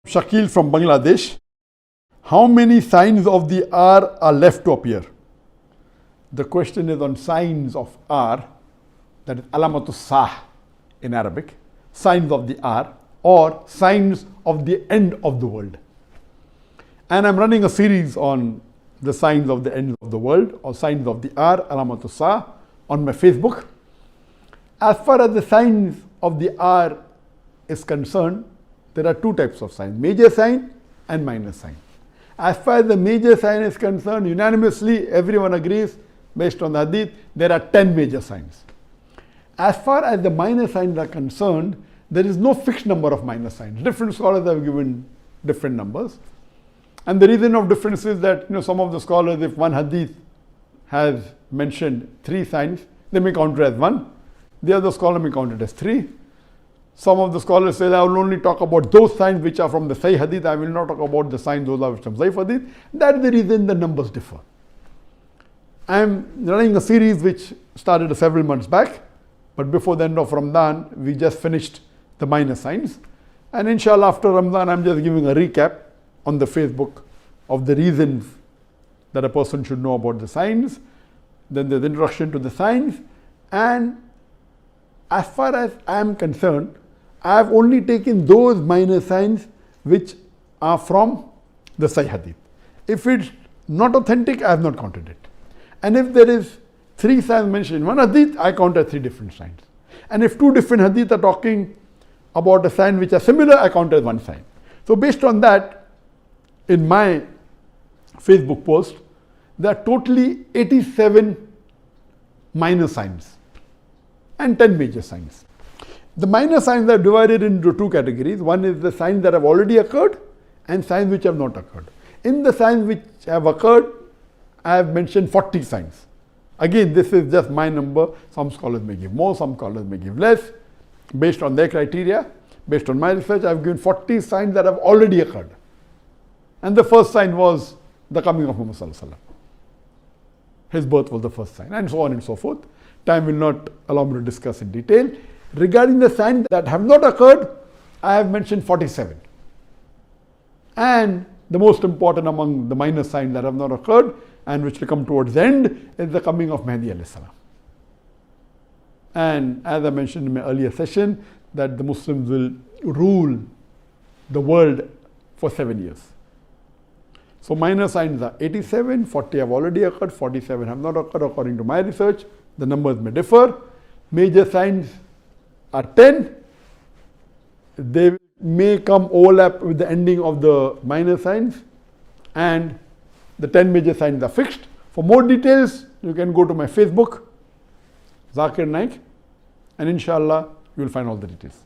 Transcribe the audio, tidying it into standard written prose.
Shakil from Bangladesh. How many signs of the R are left to appear? The question is on signs of R, that is alamatu sah in Arabic, signs of the R or signs of the end of the world. And I'm running a series on the signs of the end of the world or signs of the R, alamatu sah, on my Facebook. As far as the signs of the R is concerned, there are two types of signs, major sign and minor sign. As far as the major sign is concerned, unanimously everyone agrees, based on the Hadith, there are 10 major signs. As far as the minor signs are concerned, there is no fixed number of minor signs. Different scholars have given different numbers. And the reason of difference is that some of the scholars, if one Hadith has mentioned 3 signs, they may count it as 1. The other scholar may count it as 3. Some of the scholars say, I will only talk about those signs which are from the Sahih Hadith. I will not talk about the signs those are from Zaif Hadith. That is the reason the numbers differ. I am running a series which started several months back, but before the end of Ramadan, we just finished the minor signs. And inshallah, after Ramadan, I'm just giving a recap on the Facebook of the reasons that a person should know about the signs. Then there's introduction to the signs. And as far as I am concerned, I have only taken those minor signs which are from the Sahih Hadith. If it's not authentic, I have not counted it. And if there is 3 signs mentioned in one Hadith, I count as 3 different signs. And if 2 different Hadith are talking about a sign which are similar, I count as 1 sign. So based on that, in my Facebook post, there are totally 87 minor signs and 10 major signs. The minor signs are divided into 2 categories. One is the signs that have already occurred and signs which have not occurred. In the signs which have occurred, I have mentioned 40 signs. Again, this is just my number. Some scholars may give more, some scholars may give less. Based on their criteria, based on my research, I have given 40 signs that have already occurred. And the first sign was the coming of Muhammad. His birth was the first sign, and so on and so forth. Time will not allow me to discuss in detail. Regarding the signs that have not occurred, I have mentioned 47. And the most important among the minor signs that have not occurred and which will come towards the end is the coming of Mahdi alayhi salam. And as I mentioned in my earlier session, that the Muslims will rule the world for 7 years. So minor signs are 87, 40 have already occurred, 47 have not occurred according to my research. The numbers may differ. Major signs are 10. They may come overlap with the ending of the minor signs, and the 10 major signs are fixed. For more details, you can go to my Facebook, Zakir Naik, and inshallah, you will find all the details.